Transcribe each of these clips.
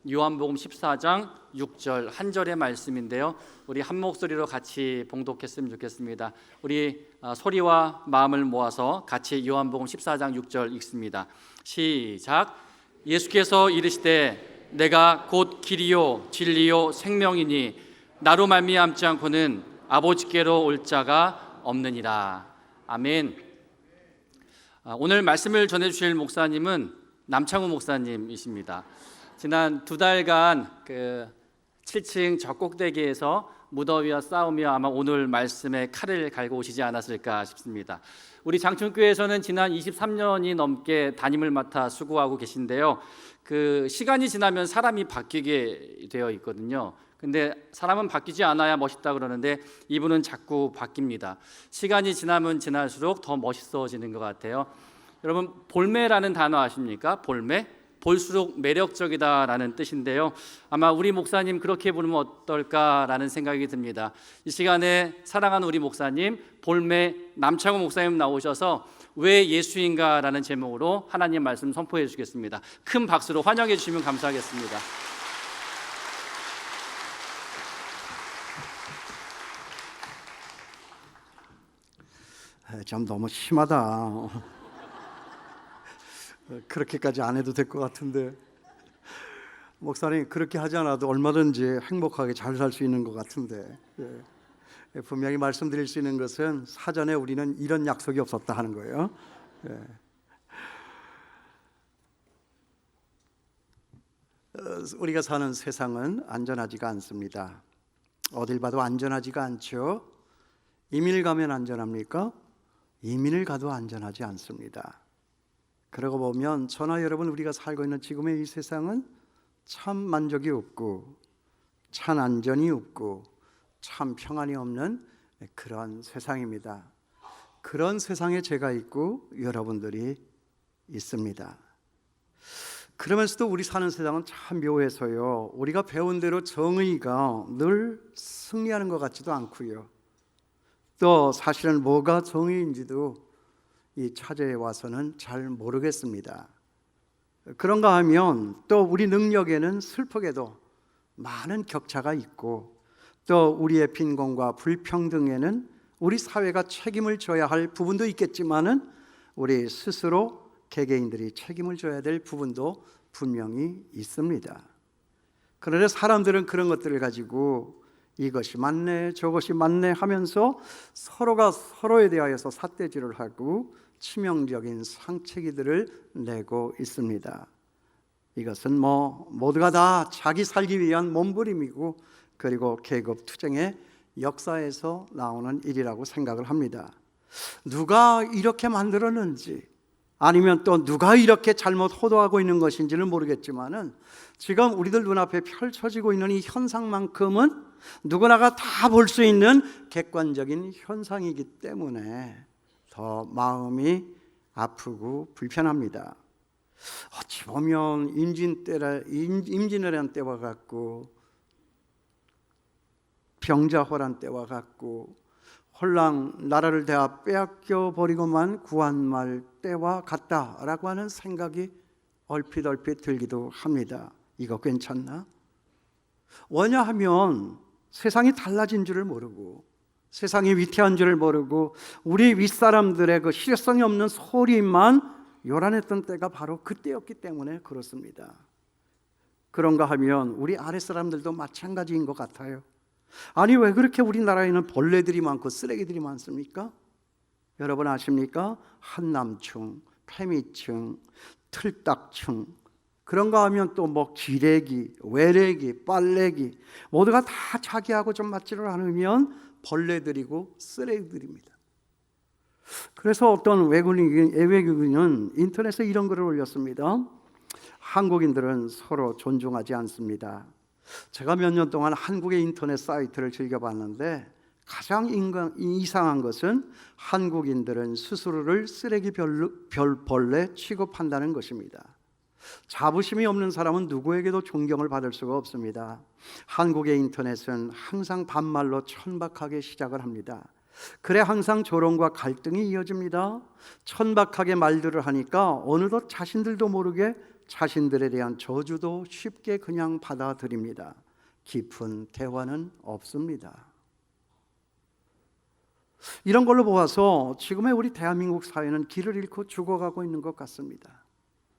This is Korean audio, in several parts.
요한복음 14장 6절 한 절의 말씀인데요. 우리 한 목소리로 같이 봉독했으면 좋겠습니다. 우리 소리와 마음을 모아서 같이 요한복음 14장 6절 읽습니다. 시작. 예수께서 이르시되 내가 곧 길이요 진리요 생명이니 나로 말미암지 않고는 아버지께로 올 자가 없느니라. 아멘. 오늘 말씀을 전해주실 목사님은 남창우 목사님이십니다. 지난 2달간 7층 저 꼭대기에서 무더위와 싸우며 아마 오늘 말씀에 칼을 갈고 오시지 않았을까 싶습니다. 우리 장충교회에서는 지난 23년이 넘게 담임을 맡아 수고하고 계신데요. 시간이 지나면 사람이 바뀌게 되어 있거든요. 근데 사람은 바뀌지 않아야 멋있다 그러는데 이분은 자꾸 바뀝니다. 시간이 지나면 지날수록 더 멋있어지는 것 같아요. 여러분, 볼매라는 단어 아십니까? 볼매? 볼수록 매력적이다라는 뜻인데요. 아마 우리 목사님 그렇게 부르면 어떨까라는 생각이 듭니다. 이 시간에 사랑하는 우리 목사님 볼매 남창우 목사님 나오셔서 왜 예수인가라는 제목으로 하나님 말씀 선포해 주시겠습니다. 큰 박수로 환영해 주시면 감사하겠습니다. 좀 너무 심하다. 그렇게까지 안 해도 될 것 같은데, 목사님 그렇게 하지 않아도 얼마든지 행복하게 잘 살 수 있는 것 같은데, 분명히 말씀드릴 수 있는 것은 사전에 우리는 이런 약속이 없었다 하는 거예요. 우리가 사는 세상은 안전하지가 않습니다. 어딜 봐도 안전하지가 않죠. 이민을 가면 안전합니까? 이민을 가도 안전하지 않습니다. 그러고 보면 저나 여러분, 우리가 살고 있는 지금의 이 세상은 참 만족이 없고 참 안전이 없고 참 평안이 없는 그런 세상입니다. 그런 세상에 제가 있고 여러분들이 있습니다. 그러면서도 우리 사는 세상은 참 묘해서요, 우리가 배운 대로 정의가 늘 승리하는 것 같지도 않고요, 또 사실은 뭐가 정의인지도 이 차제에 와서는 잘 모르겠습니다. 그런가 하면 또 우리 능력에는 슬프게도 많은 격차가 있고, 또 우리의 빈곤과 불평등에는 우리 사회가 책임을 져야 할 부분도 있겠지만은 우리 스스로 개개인들이 책임을 져야 될 부분도 분명히 있습니다. 그런데 사람들은 그런 것들을 가지고 이것이 맞네 저것이 맞네 하면서 서로가 서로에 대하여서 삿대질을 하고 치명적인 상처기들을 내고 있습니다. 이것은 모두가 다 자기 살기 위한 몸부림이고, 그리고 계급 투쟁의 역사에서 나오는 일이라고 생각을 합니다. 누가 이렇게 만들었는지, 아니면 또 누가 이렇게 잘못 호도하고 있는 것인지는 모르겠지만은 지금 우리들 눈앞에 펼쳐지고 있는 이 현상만큼은 누구나가 다 볼 수 있는 객관적인 현상이기 때문에 더 마음이 아프고 불편합니다. 어찌 보면 임진왜란 때와 같고 병자호란 때와 같고 홀랑 나라를 다 빼앗겨 버리고만 구한말 때와 같다라고 하는 생각이 얼핏 들기도 합니다. 이거 괜찮나? 왜냐하면 세상이 달라진 줄을 모르고 세상이 위태한 줄을 모르고 우리 윗사람들의 그 실효성이 없는 소리만 요란했던 때가 바로 그때였기 때문에 그렇습니다. 그런가 하면 우리 아랫사람들도 마찬가지인 것 같아요. 아니, 왜 그렇게 우리나라에는 벌레들이 많고 쓰레기들이 많습니까? 여러분 아십니까? 한남충, 페미충, 틀딱충, 그런가 하면 또 기레기, 외래기, 빨래기, 모두가 다 자기하고 좀 맞지를 않으면 벌레들이고 쓰레기들입니다. 그래서 어떤 외국인은 인터넷에 이런 글을 올렸습니다. 한국인들은 서로 존중하지 않습니다. 제가 몇 년 동안 한국의 인터넷 사이트를 즐겨봤는데 가장 이상한 것은 한국인들은 스스로를 쓰레기 별벌레 취급한다는 것입니다. 자부심이 없는 사람은 누구에게도 존경을 받을 수가 없습니다. 한국의 인터넷은 항상 반말로 천박하게 시작을 합니다. 그래 항상 조롱과 갈등이 이어집니다. 천박하게 말들을 하니까 어느덧 자신들도 모르게 자신들에 대한 저주도 쉽게 그냥 받아들입니다. 깊은 대화는 없습니다. 이런 걸로 보아서 지금의 우리 대한민국 사회는 길을 잃고 죽어가고 있는 것 같습니다.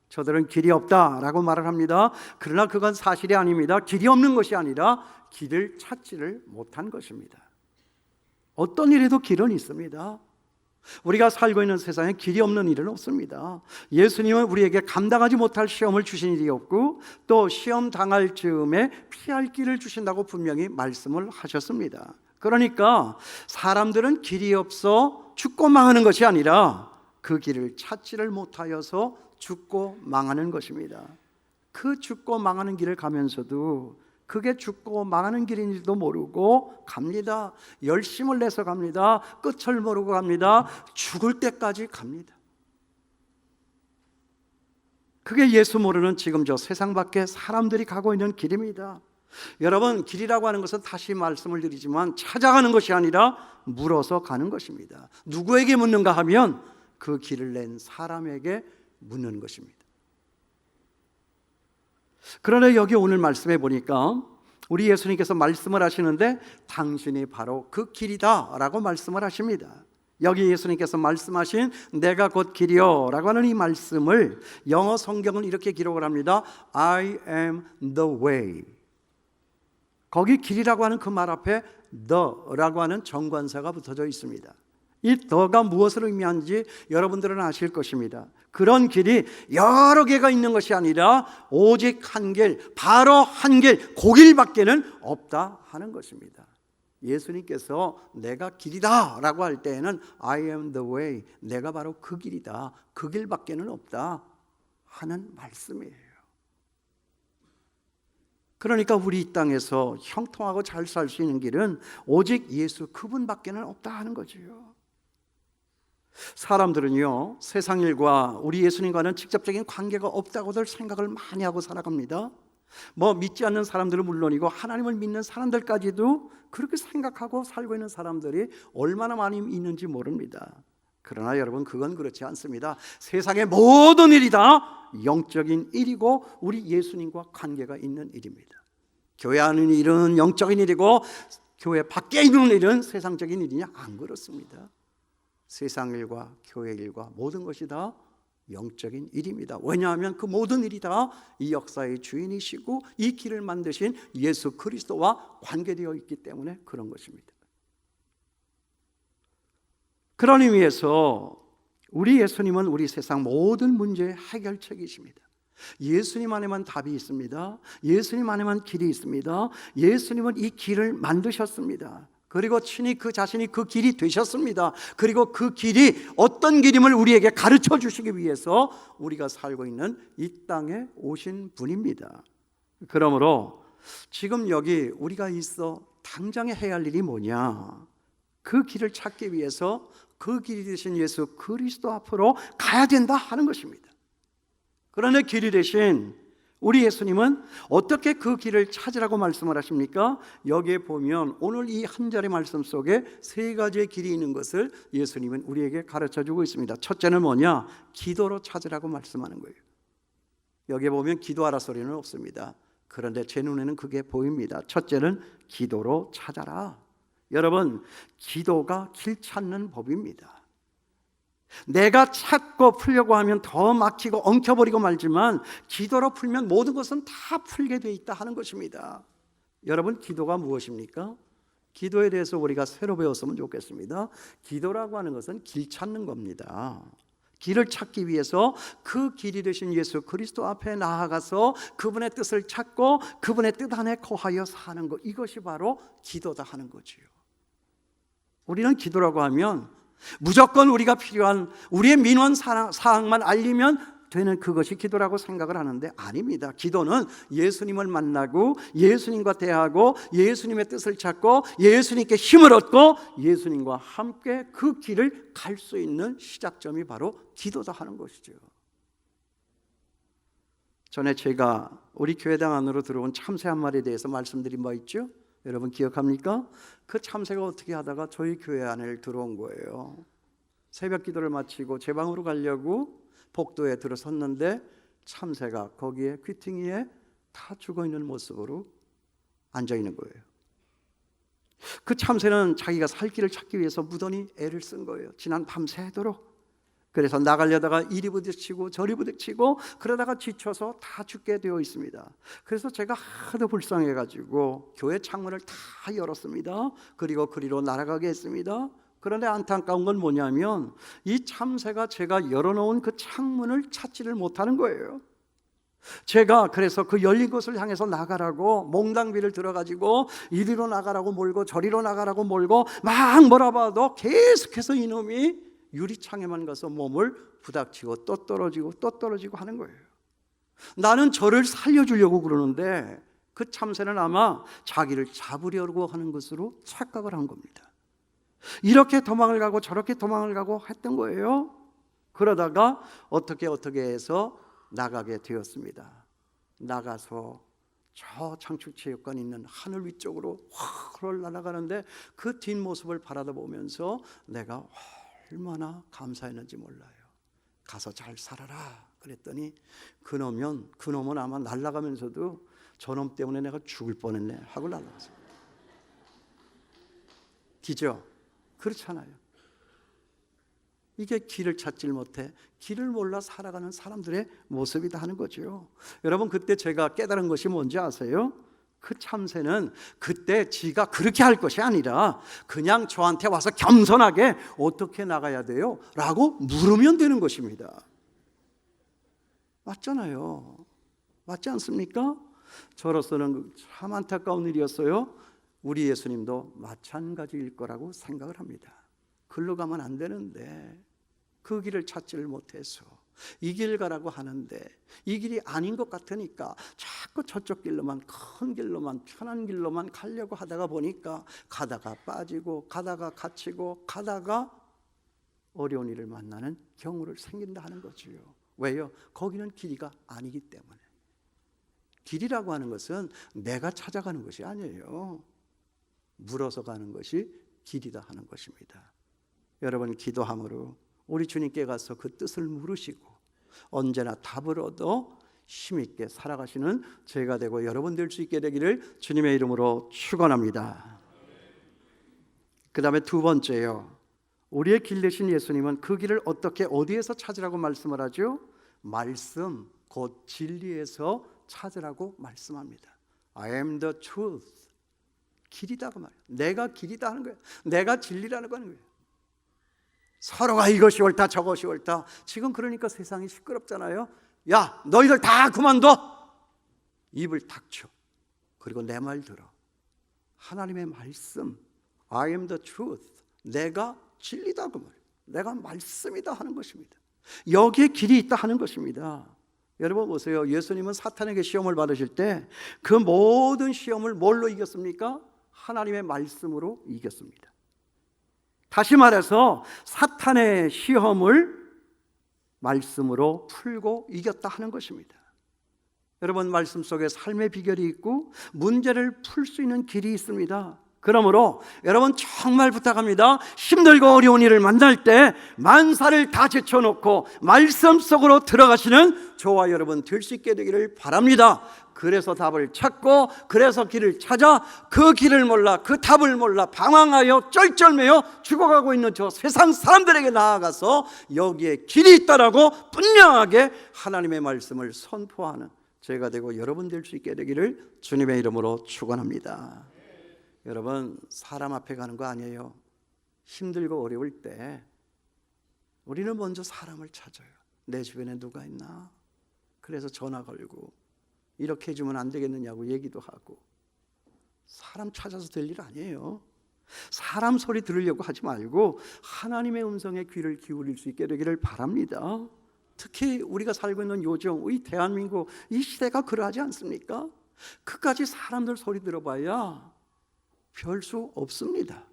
저들은 길이 없다라고 말을 합니다. 그러나 그건 사실이 아닙니다. 길이 없는 것이 아니라 길을 찾지를 못한 것입니다. 어떤 일에도 길은 있습니다. 우리가 살고 있는 세상에 길이 없는 일은 없습니다. 예수님은 우리에게 감당하지 못할 시험을 주신 일이 없고 또 시험 당할 즈음에 피할 길을 주신다고 분명히 말씀을 하셨습니다. 그러니까 사람들은 길이 없어 죽고 망하는 것이 아니라 그 길을 찾지를 못하여서 죽고 망하는 것입니다. 그 죽고 망하는 길을 가면서도 그게 죽고 망하는 길인지도 모르고 갑니다. 열심을 내서 갑니다. 끝을 모르고 갑니다. 죽을 때까지 갑니다. 그게 예수 모르는 지금 저 세상 밖에 사람들이 가고 있는 길입니다. 여러분, 길이라고 하는 것은 다시 말씀을 드리지만 찾아가는 것이 아니라 물어서 가는 것입니다. 누구에게 묻는가 하면 그 길을 낸 사람에게 묻는 것입니다. 그러나 여기 오늘 말씀해 보니까 우리 예수님께서 말씀을 하시는데 당신이 바로 그 길이다 라고 말씀을 하십니다. 여기 예수님께서 말씀하신 내가 곧 길이요 라고 하는 이 말씀을 영어 성경은 이렇게 기록을 합니다. I am the way. 거기 길이라고 하는 그 말 앞에 the라고 하는 정관사가 붙어져 있습니다. 이 the가 무엇을 의미하는지 여러분들은 아실 것입니다. 그런 길이 여러 개가 있는 것이 아니라 오직 한 길, 바로 한 길, 그 길밖에는 없다 하는 것입니다. 예수님께서 내가 길이다 라고 할 때에는 I am the way, 내가 바로 그 길이다, 그 길밖에는 없다 하는 말씀이에요. 그러니까 우리 이 땅에서 형통하고 잘 살 수 있는 길은 오직 예수 그분밖에는 없다 하는 거지요. 사람들은요, 세상 일과 우리 예수님과는 직접적인 관계가 없다고들 생각을 많이 하고 살아갑니다. 믿지 않는 사람들은 물론이고 하나님을 믿는 사람들까지도 그렇게 생각하고 살고 있는 사람들이 얼마나 많이 있는지 모릅니다. 그러나 여러분, 그건 그렇지 않습니다. 세상의 모든 일이 다 영적인 일이고 우리 예수님과 관계가 있는 일입니다. 교회 하는 일은 영적인 일이고 교회 밖에 있는 일은 세상적인 일이냐? 안 그렇습니다. 세상 일과 교회 일과 모든 것이 다 영적인 일입니다. 왜냐하면 그 모든 일이 다 이 역사의 주인이시고 이 길을 만드신 예수 그리스도와 관계되어 있기 때문에 그런 것입니다. 그런 의미에서 우리 예수님은 우리 세상 모든 문제의 해결책이십니다. 예수님 안에만 답이 있습니다. 예수님 안에만 길이 있습니다. 예수님은 이 길을 만드셨습니다. 그리고 친히 그 자신이 그 길이 되셨습니다. 그리고 그 길이 어떤 길임을 우리에게 가르쳐 주시기 위해서 우리가 살고 있는 이 땅에 오신 분입니다. 그러므로 지금 여기 우리가 있어 당장에 해야 할 일이 뭐냐? 그 길을 찾기 위해서 그 길이 되신 예수 그리스도 앞으로 가야 된다 하는 것입니다. 그런데 길이 되신 우리 예수님은 어떻게 그 길을 찾으라고 말씀을 하십니까? 여기에 보면 오늘 이 한 절의 말씀 속에 세 가지의 길이 있는 것을 예수님은 우리에게 가르쳐주고 있습니다. 첫째는 뭐냐? 기도로 찾으라고 말씀하는 거예요. 여기에 보면 기도하라 소리는 없습니다. 그런데 제 눈에는 그게 보입니다. 첫째는 기도로 찾아라. 여러분, 기도가 길 찾는 법입니다. 내가 찾고 풀려고 하면 더 막히고 엉켜버리고 말지만 기도로 풀면 모든 것은 다 풀게 돼 있다 하는 것입니다. 여러분, 기도가 무엇입니까? 기도에 대해서 우리가 새로 배웠으면 좋겠습니다. 기도라고 하는 것은 길 찾는 겁니다. 길을 찾기 위해서 그 길이 되신 예수 그리스도 앞에 나아가서 그분의 뜻을 찾고 그분의 뜻 안에 거하여 사는 것, 이것이 바로 기도다 하는 거지요. 우리는 기도라고 하면 무조건 우리가 필요한 우리의 민원 사항만 알리면 되는 그것이 기도라고 생각을 하는데 아닙니다. 기도는 예수님을 만나고 예수님과 대하고 예수님의 뜻을 찾고 예수님께 힘을 얻고 예수님과 함께 그 길을 갈 수 있는 시작점이 바로 기도다 하는 것이죠. 전에 제가 우리 교회당 안으로 들어온 참새 한 마리에 대해서 말씀드린 바 있죠? 여러분 기억합니까? 그 참새가 어떻게 하다가 저희 교회 안에 들어온 거예요. 새벽 기도를 마치고 제 방으로 가려고 복도에 들어섰는데 참새가 거기에 귀퉁이에 다 죽어있는 모습으로 앉아있는 거예요. 그 참새는 자기가 살 길을 찾기 위해서 무던히 애를 쓴 거예요. 지난 밤새도록. 그래서 나가려다가 이리 부딪히고 저리 부딪히고 그러다가 지쳐서 다 죽게 되어 있습니다. 그래서 제가 하도 불쌍해가지고 교회 창문을 다 열었습니다. 그리고 그리로 날아가게 했습니다. 그런데 안타까운 건 뭐냐면 이 참새가 제가 열어놓은 그 창문을 찾지를 못하는 거예요. 제가 그래서 그 열린 곳을 향해서 나가라고 몽당비를 들어가지고 이리로 나가라고 몰고 저리로 나가라고 몰고 막 몰아봐도 계속해서 이놈이 유리창에만 가서 몸을 부닥치고 또 떨어지고 또 떨어지고 하는 거예요. 나는 저를 살려주려고 그러는데 그 참새는 아마 자기를 잡으려고 하는 것으로 착각을 한 겁니다. 이렇게 도망을 가고 저렇게 도망을 가고 했던 거예요. 그러다가 어떻게 해서 나가게 되었습니다. 나가서 저 창축체육관 있는 하늘 위쪽으로 확 날아가는데 그 뒷모습을 바라다 보면서 내가 얼마나 감사했는지 몰라요. 가서 잘 살아라 그랬더니 그놈은 아마 날아가면서도 저놈 때문에 내가 죽을 뻔했네 하고 날아갔어요. 기죠? 그렇잖아요. 이게 길을 찾질 못해 길을 몰라 살아가는 사람들의 모습이다 하는 거죠. 여러분, 그때 제가 깨달은 것이 뭔지 아세요? 그 참새는 그때 지가 그렇게 할 것이 아니라 그냥 저한테 와서 겸손하게 어떻게 나가야 돼요? 라고 물으면 되는 것입니다. 맞잖아요. 맞지 않습니까? 저로서는 참 안타까운 일이었어요. 우리 예수님도 마찬가지일 거라고 생각을 합니다. 글로 가면 안 되는데 그 길을 찾지를 못해서 이 길 가라고 하는데 이 길이 아닌 것 같으니까 자꾸 저쪽 길로만, 큰 길로만, 편한 길로만 가려고 하다가 보니까 가다가 빠지고 가다가 갇히고 가다가 어려운 일을 만나는 경우를 생긴다 하는 거지요. 왜요? 거기는 길이가 아니기 때문에. 길이라고 하는 것은 내가 찾아가는 것이 아니에요. 물어서 가는 것이 길이다 하는 것입니다. 여러분, 기도함으로 우리 주님께 가서 그 뜻을 물으시고 언제나 답을 얻어 힘있게 살아가시는 제가 되고 여러분 될 수 있게 되기를 주님의 이름으로 축원합니다. 그 다음에 두 번째요, 우리의 길 되신 예수님은 그 길을 어떻게 어디에서 찾으라고 말씀을 하죠? 말씀, 곧 진리에서 찾으라고 말씀합니다. I am the truth. 길이다 그 말이에요. 내가 길이다 하는 거예요. 내가 진리라는 거예요. 서로가 이것이 옳다 저것이 옳다. 지금 그러니까 세상이 시끄럽잖아요. 야, 너희들 다 그만둬. 입을 닥쳐. 그리고 내 말 들어. 하나님의 말씀, I am the truth. 내가 진리다 그 말이에요. 내가 말씀이다 하는 것입니다. 여기에 길이 있다 하는 것입니다. 여러분 보세요. 예수님은 사탄에게 시험을 받으실 때 그 모든 시험을 뭘로 이겼습니까? 하나님의 말씀으로 이겼습니다. 다시 말해서 사탄의 시험을 말씀으로 풀고 이겼다 하는 것입니다. 여러분, 말씀 속에 삶의 비결이 있고 문제를 풀 수 있는 길이 있습니다. 그러므로 여러분 정말 부탁합니다. 힘들고 어려운 일을 만날 때 만사를 다 제쳐놓고 말씀 속으로 들어가시는 저와 여러분 될 수 있게 되기를 바랍니다. 그래서 답을 찾고 그래서 길을 찾아 그 길을 몰라 그 답을 몰라 방황하여 쩔쩔매여 죽어가고 있는 저 세상 사람들에게 나아가서 여기에 길이 있다라고 분명하게 하나님의 말씀을 선포하는 제가 되고 여러분 될 수 있게 되기를 주님의 이름으로 축원합니다. 여러분, 사람 앞에 가는 거 아니에요. 힘들고 어려울 때 우리는 먼저 사람을 찾아요. 내 주변에 누가 있나? 그래서 전화 걸고 이렇게 해주면 안 되겠느냐고 얘기도 하고. 사람 찾아서 될 일 아니에요. 사람 소리 들으려고 하지 말고 하나님의 음성에 귀를 기울일 수 있게 되기를 바랍니다. 특히 우리가 살고 있는 요즘 이 대한민국 이 시대가 그러하지 않습니까? 그까지 사람들 소리 들어봐야 별 수 없습니다.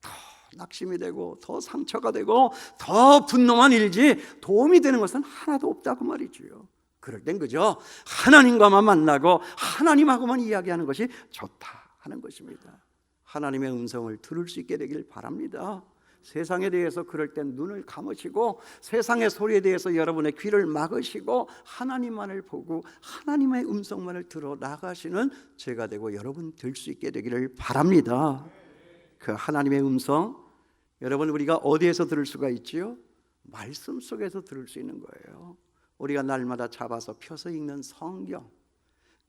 더 낙심이 되고 더 상처가 되고 더 분노만 일지 도움이 되는 것은 하나도 없다고 말이지요. 그럴 땐 그저 하나님과만 만나고 하나님하고만 이야기하는 것이 좋다 하는 것입니다. 하나님의 음성을 들을 수 있게 되길 바랍니다. 세상에 대해서 그럴 땐 눈을 감으시고 세상의 소리에 대해서 여러분의 귀를 막으시고 하나님만을 보고 하나님의 음성만을 들어 나가시는 제가 되고 여러분 될 수 있게 되기를 바랍니다. 그 하나님의 음성, 여러분 우리가 어디에서 들을 수가 있지요? 말씀 속에서 들을 수 있는 거예요. 우리가 날마다 잡아서 펴서 읽는 성경,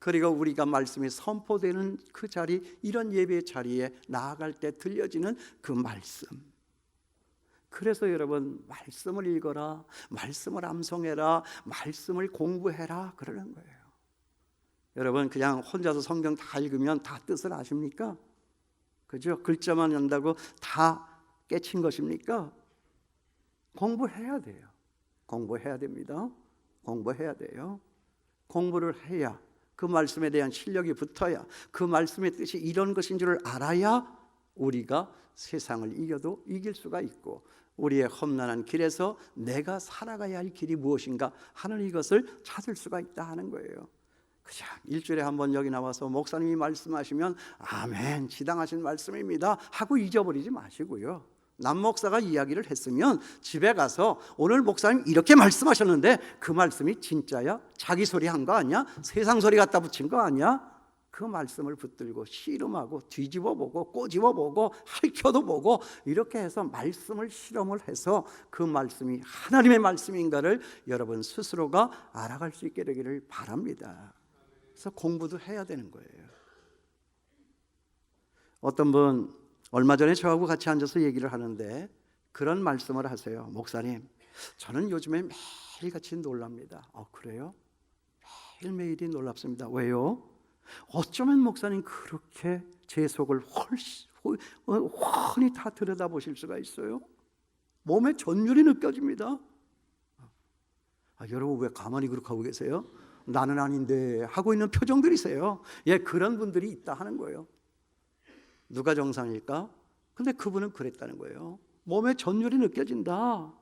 그리고 우리가 말씀이 선포되는 그 자리, 이런 예배 자리에 나아갈 때 들려지는 그 말씀. 그래서 여러분 말씀을 읽어라, 말씀을 암송해라, 말씀을 공부해라 그러는 거예요. 여러분 그냥 혼자서 성경 다 읽으면 다 뜻을 아십니까? 그죠? 글자만 한다고 다 깨친 것입니까? 공부해야 돼요. 공부해야 됩니다. 공부해야 돼요. 공부를 해야 그 말씀에 대한 실력이 붙어야, 그 말씀의 뜻이 이런 것인 줄 알아야 우리가 세상을 이겨도 이길 수가 있고, 우리의 험난한 길에서 내가 살아가야 할 길이 무엇인가 하는 이것을 찾을 수가 있다 하는 거예요. 그냥 일주일에 한 번 여기 나와서 목사님이 말씀하시면 아멘, 지당하신 말씀입니다 하고 잊어버리지 마시고요. 남 목사가 이야기를 했으면 집에 가서 오늘 목사님 이렇게 말씀하셨는데 그 말씀이 진짜야? 자기 소리 한 거 아니야? 세상 소리 갖다 붙인 거 아니야? 그 말씀을 붙들고 씨름하고 뒤집어 보고 꼬집어 보고 핥혀도 보고 이렇게 해서 말씀을 실험을 해서 그 말씀이 하나님의 말씀인가를 여러분 스스로가 알아갈 수 있게 되기를 바랍니다. 그래서 공부도 해야 되는 거예요. 어떤 분 얼마 전에 저하고 같이 앉아서 얘기를 하는데 그런 말씀을 하세요. 목사님, 저는 요즘에 매일같이 놀랍니다. 그래요? 매일매일이 놀랍습니다. 왜요? 어쩌면 목사님 그렇게 제 속을 훤히 다 들여다보실 수가 있어요? 몸에 전율이 느껴집니다. 여러분 왜 가만히 그렇게 하고 계세요? 나는 아닌데 하고 있는 표정들이세요. 그런 분들이 있다 하는 거예요. 누가 정상일까? 근데 그분은 그랬다는 거예요. 몸에 전율이 느껴진다.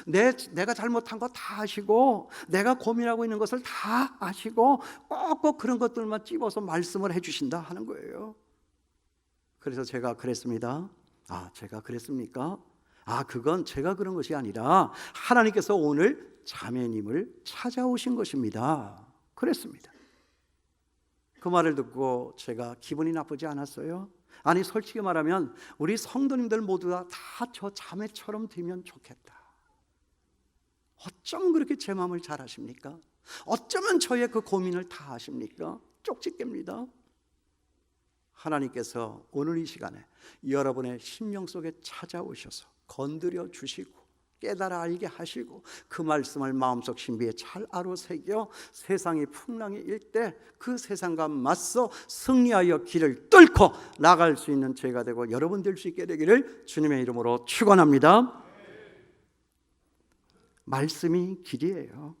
내가 잘못한 거 다 아시고 제가 고민하고 있는 것을 다 아시고 꼭꼭 그런 것들만 찝어서 말씀을 해주신다 하는 거예요. 그래서 제가 그랬습니다. 제가 그랬습니까? 그건 제가 그런 것이 아니라 하나님께서 오늘 자매님을 찾아오신 것입니다. 그랬습니다. 그 말을 듣고 제가 기분이 나쁘지 않았어요. 아니 솔직히 말하면 우리 성도님들 모두 다 저 자매처럼 되면 좋겠다. 어쩜 그렇게 제 마음을 잘 아십니까? 어쩌면 저의 그 고민을 다 아십니까? 쪽집게입니다. 하나님께서 오늘 이 시간에 여러분의 심령 속에 찾아오셔서 건드려 주시고 깨달아 알게 하시고 그 말씀을 마음속 신비에 잘 아로새겨 세상이 풍랑이 일 때 그 세상과 맞서 승리하여 길을 뚫고 나갈 수 있는 제가 되고 여러분 될 수 있게 되기를 주님의 이름으로 축원합니다. 말씀이 길이에요.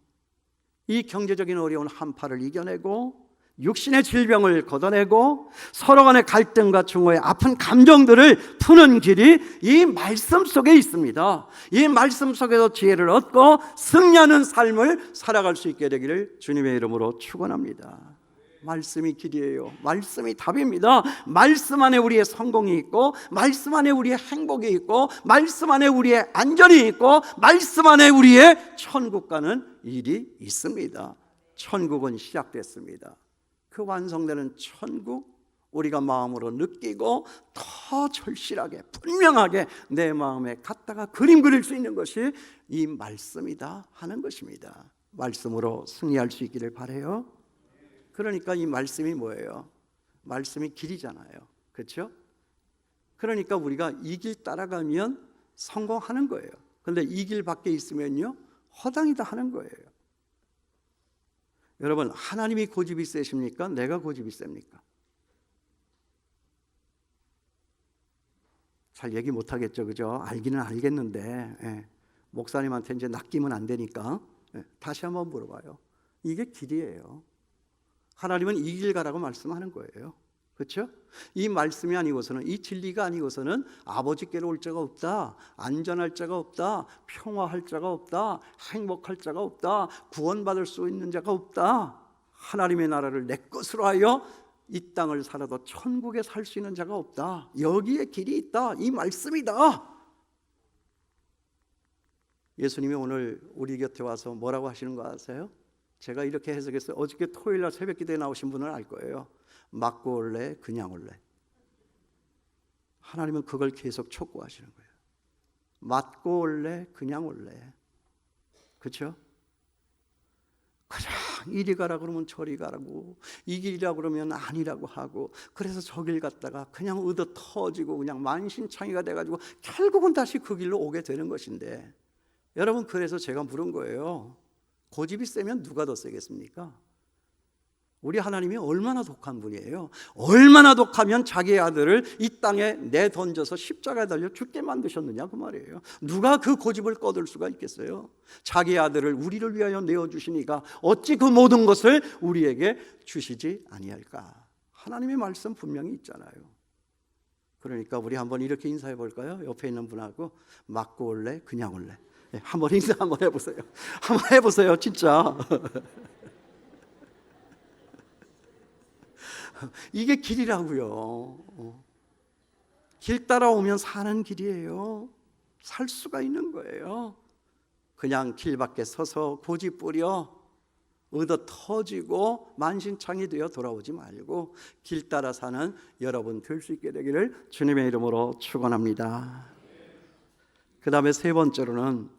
이 경제적인 어려운 한파를 이겨내고 육신의 질병을 걷어내고 서로 간의 갈등과 증오의 아픈 감정들을 푸는 길이 이 말씀 속에 있습니다. 이 말씀 속에서 지혜를 얻고 승리하는 삶을 살아갈 수 있게 되기를 주님의 이름으로 축원합니다. 말씀이 길이에요. 말씀이 답입니다. 말씀 안에 우리의 성공이 있고 말씀 안에 우리의 행복이 있고 말씀 안에 우리의 안전이 있고 말씀 안에 우리의 천국 가는 일이 있습니다. 천국은 시작됐습니다. 그 완성되는 천국 우리가 마음으로 느끼고 더 절실하게 분명하게 내 마음에 갖다가 그림 그릴 수 있는 것이 이 말씀이다 하는 것입니다. 말씀으로 승리할 수 있기를 바라요. 그러니까 이 말씀이 뭐예요? 말씀이 길이잖아요. 그렇죠? 그러니까 우리가 이 길 따라가면 성공하는 거예요. 그런데 이 길 밖에 있으면요 허당이다 하는 거예요. 여러분 하나님이 고집이 세십니까? 내가 고집이 셉니까? 잘 얘기 못하겠죠, 그죠? 알기는 알겠는데 목사님한테 이제 낚이면 안 되니까 다시 한번 물어봐요. 이게 길이에요. 하나님은 이 길 가라고 말씀하는 거예요. 그렇죠? 이 말씀이 아니고서는 이 진리가 아니고서는 아버지께로 올 자가 없다. 안전할 자가 없다. 평화할 자가 없다. 행복할 자가 없다. 구원받을 수 있는 자가 없다. 하나님의 나라를 내 것으로 하여 이 땅을 살아도 천국에 살 수 있는 자가 없다. 여기에 길이 있다. 이 말씀이다. 예수님이 오늘 우리 곁에 와서 뭐라고 하시는 거 아세요? 제가 이렇게 해석했어요. 어저께 토요일날 새벽 기도에 나오신 분은 알 거예요. 맞고 올래, 그냥 올래. 하나님은 그걸 계속 촉구하시는 거예요. 맞고 올래, 그냥 올래. 그렇죠? 그냥 이리 가라 그러면 저리 가라고, 이 길이라 그러면 아니라고 하고, 그래서 저 길 갔다가 그냥 얻어 터지고 그냥 만신창이가 돼가지고 결국은 다시 그 길로 오게 되는 것인데, 여러분, 그래서 제가 물은 거예요. 고집이 세면 누가 더 세겠습니까? 우리 하나님이 얼마나 독한 분이에요. 얼마나 독하면 자기의 아들을 이 땅에 내던져서 십자가에 달려 죽게 만드셨느냐 그 말이에요. 누가 그 고집을 꺼들 수가 있겠어요? 자기의 아들을 우리를 위하여 내어주시니까 어찌 그 모든 것을 우리에게 주시지 아니할까? 하나님의 말씀 분명히 있잖아요. 그러니까 우리 한번 이렇게 인사해 볼까요? 옆에 있는 분하고 맞고 올래, 그냥 올래. 한번 인사 한번 해보세요. 한번 해보세요, 진짜. 이게 길이라고요. 길 따라오면 사는 길이에요. 살 수가 있는 거예요. 그냥 길 밖에 서서 고집 부려 얻어 터지고 만신창이 되어 돌아오지 말고 길 따라 사는 여러분 될 수 있게 되기를 주님의 이름으로 축원합니다. 그 다음에 세 번째로는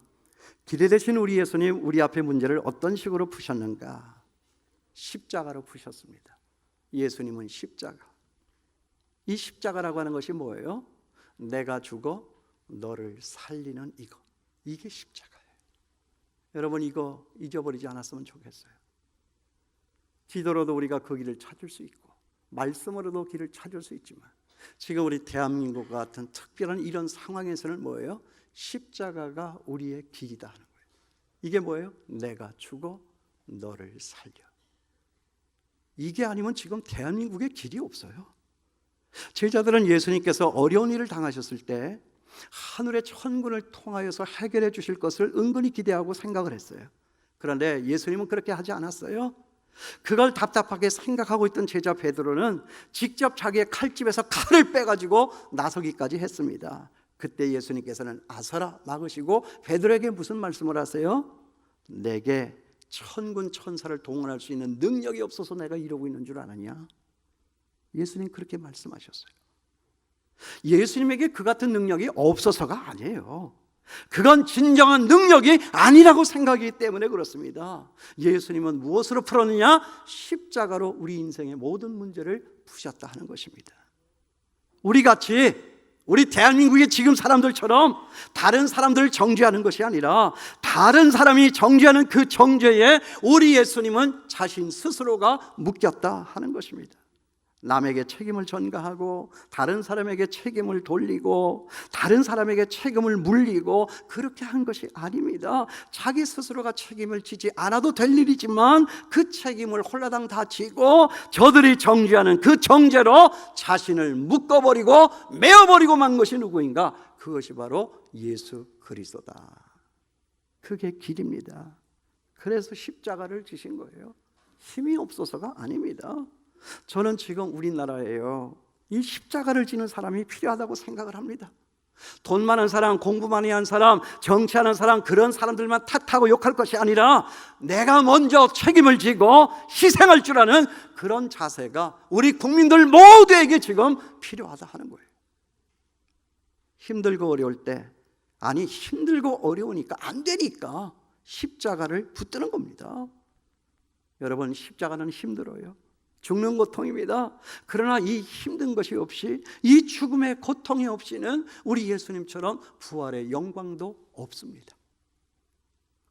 길이 되신 우리 예수님, 우리 앞의 문제를 어떤 식으로 푸셨는가? 십자가로 푸셨습니다. 예수님은 십자가. 이 십자가라고 하는 것이 뭐예요? 내가 죽어 너를 살리는 이거. 이게 십자가예요. 여러분, 이거 잊어버리지 않았으면 좋겠어요. 기도로도 우리가 그 길을 찾을 수 있고 말씀으로도 길을 찾을 수 있지만 지금 우리 대한민국 같은 특별한 이런 상황에서는 뭐예요? 십자가가 우리의 길이다 하는 거예요. 이게 뭐예요? 내가 죽어 너를 살려. 이게 아니면 지금 대한민국에 길이 없어요. 제자들은 예수님께서 어려운 일을 당하셨을 때 하늘의 천군을 통하여서 해결해 주실 것을 은근히 기대하고 생각을 했어요. 그런데 예수님은 그렇게 하지 않았어요. 그걸 답답하게 생각하고 있던 제자 베드로는 직접 자기의 칼집에서 칼을 빼가지고 나서기까지 했습니다. 그때 예수님께서는 아서라 막으시고 베드로에게 무슨 말씀을 하세요? 내게 천군 천사를 동원할 수 있는 능력이 없어서 내가 이러고 있는 줄 아느냐? 예수님 그렇게 말씀하셨어요. 예수님에게 그 같은 능력이 없어서가 아니에요. 그건 진정한 능력이 아니라고 생각하기 때문에 그렇습니다. 예수님은 무엇으로 풀었느냐? 십자가로 우리 인생의 모든 문제를 푸셨다 하는 것입니다. 우리같이 우리 대한민국의 지금 사람들처럼 다른 사람들을 정죄하는 것이 아니라 다른 사람이 정죄하는 그 정죄에 우리 예수님은 자신 스스로가 묶였다 하는 것입니다. 남에게 책임을 전가하고 다른 사람에게 책임을 돌리고 다른 사람에게 책임을 물리고 그렇게 한 것이 아닙니다. 자기 스스로가 책임을 지지 않아도 될 일이지만 그 책임을 홀라당 다 지고 저들이 정죄하는 그 정죄로 자신을 묶어버리고 메어버리고 만 것이 누구인가? 그것이 바로 예수 그리스도다. 그게 길입니다. 그래서 십자가를 지신 거예요. 힘이 없어서가 아닙니다. 저는 지금 우리나라에요, 이 십자가를 지는 사람이 필요하다고 생각을 합니다. 돈 많은 사람, 공부 많이 한 사람, 정치하는 사람, 그런 사람들만 탓하고 욕할 것이 아니라 내가 먼저 책임을 지고 희생할 줄 아는 그런 자세가 우리 국민들 모두에게 지금 필요하다 하는 거예요. 힘들고 어려울 때, 아니 힘들고 어려우니까 안 되니까 십자가를 붙드는 겁니다. 여러분, 십자가는 힘들어요. 죽는 고통입니다. 그러나 이 힘든 것이 없이, 이 죽음의 고통이 없이는 우리 예수님처럼 부활의 영광도 없습니다.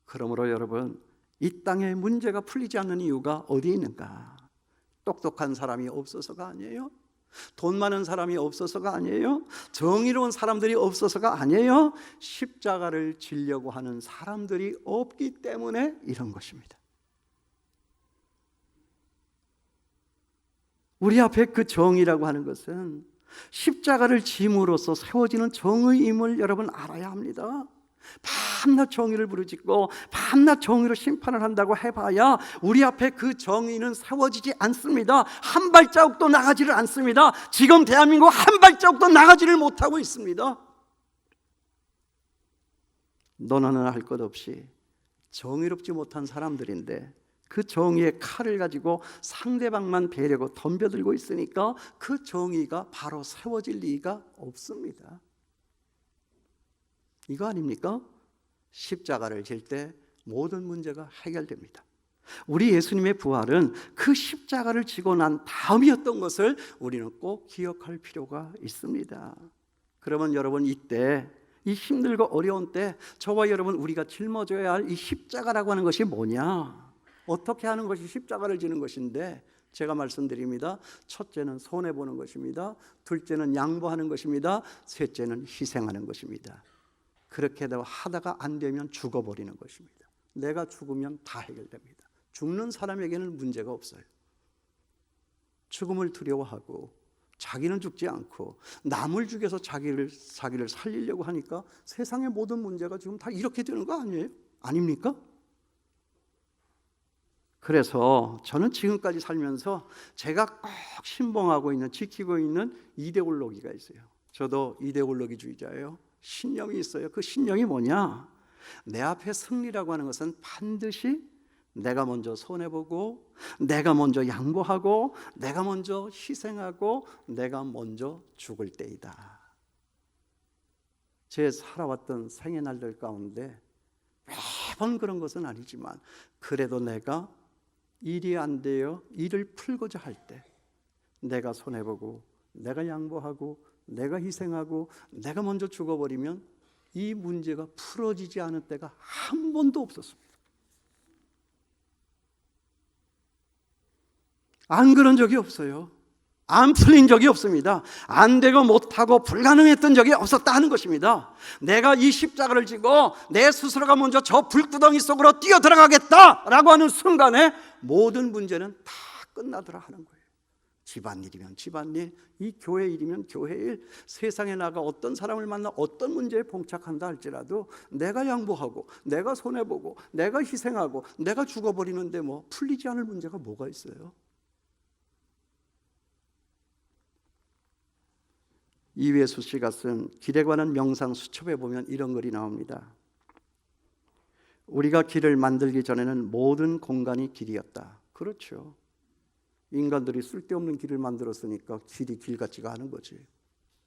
그러므로 여러분, 이 땅에 문제가 풀리지 않는 이유가 어디에 있는가? 똑똑한 사람이 없어서가 아니에요. 돈 많은 사람이 없어서가 아니에요. 정의로운 사람들이 없어서가 아니에요. 십자가를 지려고 하는 사람들이 없기 때문에 이런 것입니다. 우리 앞에 그 정의라고 하는 것은 십자가를 짐으로써 세워지는 정의임을 여러분 알아야 합니다. 밤낮 정의를 부르짖고 밤낮 정의로 심판을 한다고 해봐야 우리 앞에 그 정의는 세워지지 않습니다. 한 발자국도 나가지를 않습니다. 지금 대한민국 한 발자국도 나가지를 못하고 있습니다. 너는 할 것 없이 정의롭지 못한 사람들인데 그 정의의 칼을 가지고 상대방만 베려고 덤벼들고 있으니까 그 정의가 바로 세워질 리가 없습니다. 이거 아닙니까? 십자가를 질 때 모든 문제가 해결됩니다. 우리 예수님의 부활은 그 십자가를 지고 난 다음이었던 것을 우리는 꼭 기억할 필요가 있습니다. 그러면 여러분, 이때 이 힘들고 어려운 때 저와 여러분 우리가 짊어져야 할 이 십자가라고 하는 것이 뭐냐? 어떻게 하는 것이 십자가를 지는 것인데, 제가 말씀드립니다. 첫째는 손해보는 것입니다. 둘째는 양보하는 것입니다. 셋째는 희생하는 것입니다. 그렇게 하다가 안 되면 죽어버리는 것입니다. 내가 죽으면 다 해결됩니다. 죽는 사람에게는 문제가 없어요. 죽음을 두려워하고 자기는 죽지 않고 남을 죽여서 자기를 살리려고 하니까 세상의 모든 문제가 지금 다 이렇게 되는 거 아니에요? 아닙니까? 그래서 저는 지금까지 살면서 제가 꼭 신봉하고 있는, 지키고 있는 이데올로기가 있어요. 저도 이데올로기주의자예요. 신념이 있어요. 그 신념이 뭐냐? 내 앞에 승리라고 하는 것은 반드시 내가 먼저 손해보고, 내가 먼저 양보하고, 내가 먼저 희생하고, 내가 먼저 죽을 때이다. 제 살아왔던 생애 날들 가운데 매번 그런 것은 아니지만, 그래도 내가 일이 안 돼요, 일을 풀고자 할 때 내가 손해보고, 내가 양보하고, 내가 희생하고, 내가 먼저 죽어버리면 이 문제가 풀어지지 않은 때가 한 번도 없었습니다. 안 그런 적이 없어요. 안 풀린 적이 없습니다. 안 되고 못하고 불가능했던 적이 없었다 하는 것입니다. 내가 이 십자가를 지고 내 스스로가 먼저 저 불구덩이 속으로 뛰어들어가겠다라고 하는 순간에 모든 문제는 다 끝나더라 하는 거예요. 집안일이면 집안일, 이 교회 일이면 교회 일, 세상에 나가 어떤 사람을 만나 어떤 문제에 봉착한다 할지라도 내가 양보하고, 내가 손해보고, 내가 희생하고, 내가 죽어버리는데 뭐 풀리지 않을 문제가 뭐가 있어요? 이회수 씨가 쓴 길에 관한 명상 수첩에 보면 이런 글이 나옵니다. 우리가 길을 만들기 전에는 모든 공간이 길이었다. 그렇죠. 인간들이 쓸데없는 길을 만들었으니까 길이 길 같지가 않은 거지.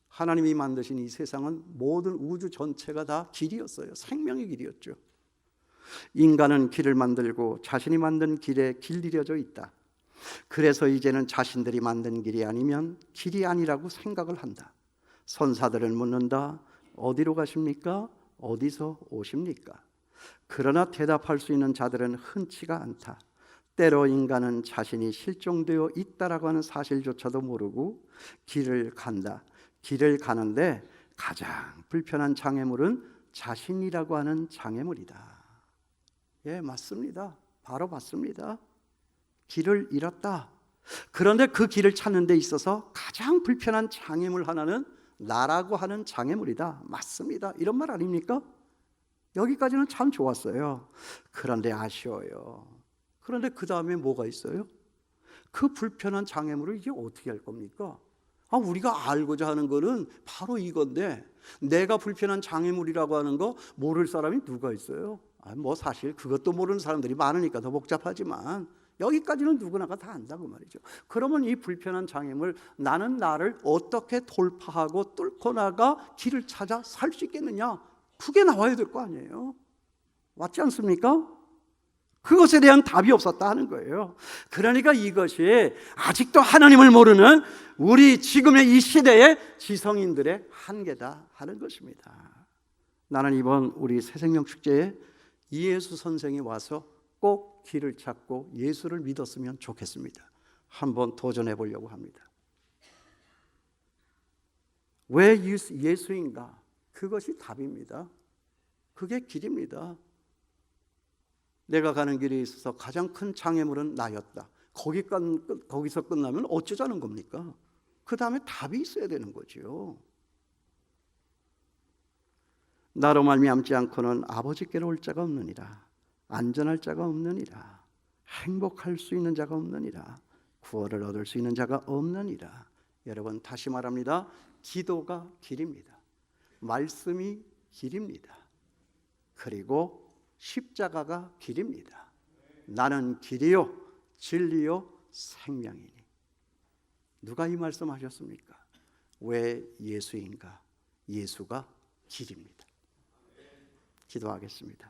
하나님이 만드신 이 세상은 모든 우주 전체가 다 길이었어요. 생명의 길이었죠. 인간은 길을 만들고 자신이 만든 길에 길들여져 있다. 그래서 이제는 자신들이 만든 길이 아니면 길이 아니라고 생각을 한다. 선사들은 묻는다. 어디로 가십니까? 어디서 오십니까? 그러나 대답할 수 있는 자들은 흔치가 않다. 때로 인간은 자신이 실종되어 있다라고 하는 사실조차도 모르고 길을 간다. 길을 가는데 가장 불편한 장애물은 자신이라고 하는 장애물이다. 예, 맞습니다. 바로 맞습니다. 길을 잃었다. 그런데 그 길을 찾는 데 있어서 가장 불편한 장애물 하나는 나라고 하는 장애물이다. 맞습니다. 이런 말 아닙니까? 여기까지는 참 좋았어요. 그런데 아쉬워요. 그런데 그 다음에 뭐가 있어요? 그 불편한 장애물을 이제 어떻게 할 겁니까? 우리가 알고자 하는 거는 바로 이건데, 내가 불편한 장애물이라고 하는 거 모를 사람이 누가 있어요? 뭐 사실 그것도 모르는 사람들이 많으니까 더 복잡하지만 여기까지는 누구나가 다 안다고 말이죠. 그러면 이 불편한 장애물, 나는 나를 어떻게 돌파하고 뚫고 나가 길을 찾아 살 수 있겠느냐? 그게 나와야 될 거 아니에요. 맞지 않습니까? 그것에 대한 답이 없었다 하는 거예요. 그러니까 이것이 아직도 하나님을 모르는 우리 지금의 이 시대의 지성인들의 한계다 하는 것입니다. 나는 이번 우리 새생명 축제에 이예수 선생이 와서 꼭 길을 찾고 예수를 믿었으면 좋겠습니다. 한번 도전해 보려고 합니다. 왜 예수인가? 그것이 답입니다. 그게 길입니다. 내가 가는 길에 있어서 가장 큰 장애물은 나였다. 거기서 끝나면 어쩌자는 겁니까? 그 다음에 답이 있어야 되는 거죠. 나로 말미암지 않고는 아버지께로 올 자가 없느니라. 안전할 자가 없느니라. 행복할 수 있는 자가 없느니라. 구원을 얻을 수 있는 자가 없느니라. 여러분, 다시 말합니다. 기도가 길입니다. 말씀이 길입니다. 그리고 십자가가 길입니다. 나는 길이요 진리요 생명이니. 누가 이 말씀하셨습니까? 왜 예수인가? 예수가 길입니다. 기도하겠습니다.